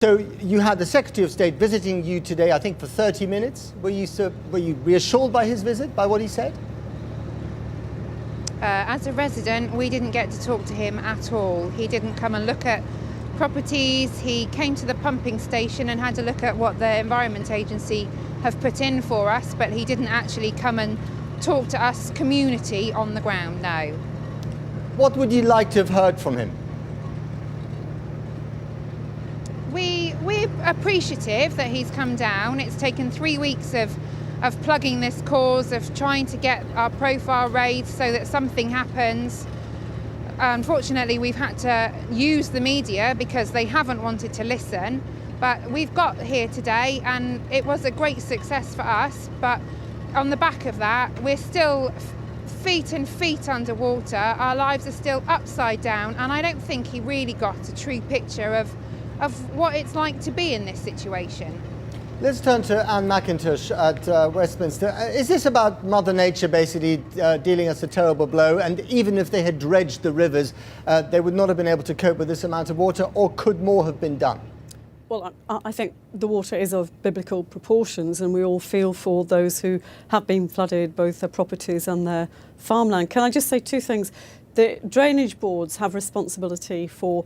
So you had the Secretary of State visiting you today, I think for 30 minutes. Were you reassured by his visit, by what he said? As a resident, we didn't get to talk to him at all. He didn't come and look at properties. He came to the pumping station and had a look at what the Environment Agency have put in for us, but he didn't actually come and talk to us community on the ground, no. What would you like to have heard from him? We're appreciative that he's come down. It's taken 3 weeks of plugging this cause, of trying to get our profile raised so that something happens. Unfortunately, we've had to use the media because they haven't wanted to listen. But we've got here today and it was a great success for us. But on the back of that, we're still feet and feet underwater. Our lives are still upside down. And I don't think he really got a true picture of what it's like to be in this situation. Let's turn to Anne McIntosh at Westminster. Is this about Mother Nature basically dealing us a terrible blow? And even if they had dredged the rivers, they would not have been able to cope with this amount of water, or could more have been done? Well, I think the water is of biblical proportions, and we all feel for those who have been flooded, both their properties and their farmland. Can I just say two things? The drainage boards have responsibility for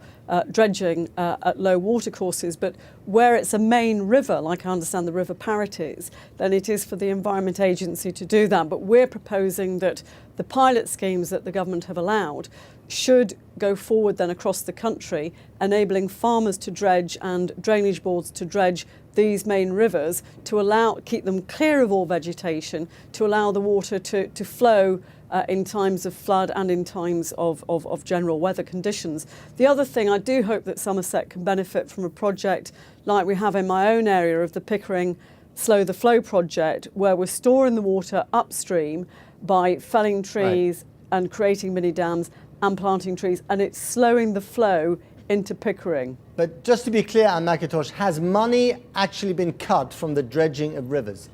dredging at low water courses, but where it's a main river, like I understand the River Parrett is, then it is for the Environment Agency to do that. But we're proposing that the pilot schemes that the government have allowed should go forward then across the country, enabling farmers to dredge and drainage boards to dredge these main rivers to keep them clear of all vegetation, to allow the water to flow in times of flood and in times of general weather conditions. The other thing, I do hope that Somerset can benefit from a project like we have in my own area of the Pickering Slow the Flow project, where we're storing the water upstream by felling trees and creating mini dams and planting trees, and it's slowing the flow into Pickering. But just to be clear, Anne McIntosh, has money actually been cut from the dredging of rivers?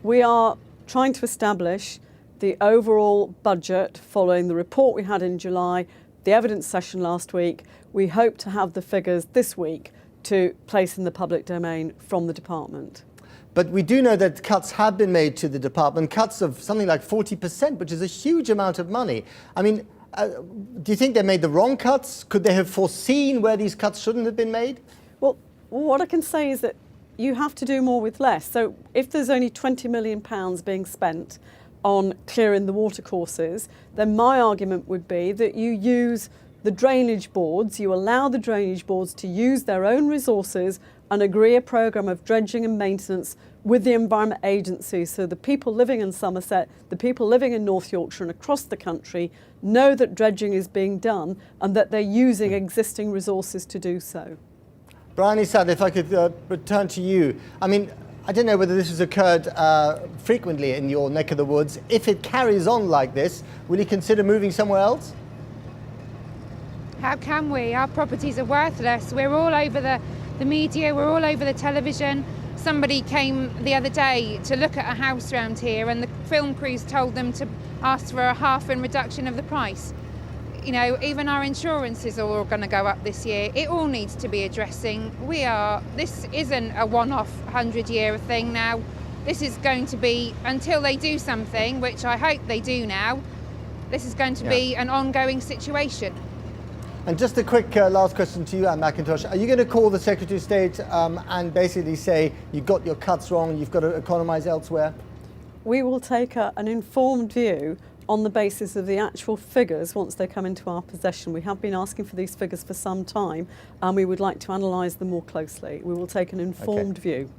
We are trying to establish the overall budget following the report we had in July, the evidence session last week. We hope to have the figures this week to place in the public domain from the department. But we do know that cuts have been made to the department, cuts of something like 40%, which is a huge amount of money. I mean, do you think they made the wrong cuts? Could they have foreseen where these cuts shouldn't have been made? Well, what I can say is that you have to do more with less. So if there's only £20 million being spent on clearing the watercourses, then my argument would be that you use the drainage boards, you allow the drainage boards to use their own resources and agree a programme of dredging and maintenance with the Environment Agency, so the people living in Somerset, the people living in North Yorkshire and across the country know that dredging is being done and that they're using existing resources to do so. Bryony Sadler, if I could return to you. I mean, I don't know whether this has occurred frequently in your neck of the woods. If it carries on like this, will you consider moving somewhere else? How can we? Our properties are worthless. We're all over the media, we're all over the television. Somebody came the other day to look at a house around here and the film crews told them to ask for a half in reduction of the price. You know, even our insurances are all going to go up this year. It all needs to be addressing. This isn't a one-off 100-year thing now. This is going to be, until they do something, which I hope they do now, this is going to be an ongoing situation. And just a quick last question to you, Anne McIntosh. Are you going to call the Secretary of State and basically say you got your cuts wrong, you've got to economise elsewhere? We will take an informed view on the basis of the actual figures once they come into our possession. We have been asking for these figures for some time and we would like to analyse them more closely. We will take an informed view.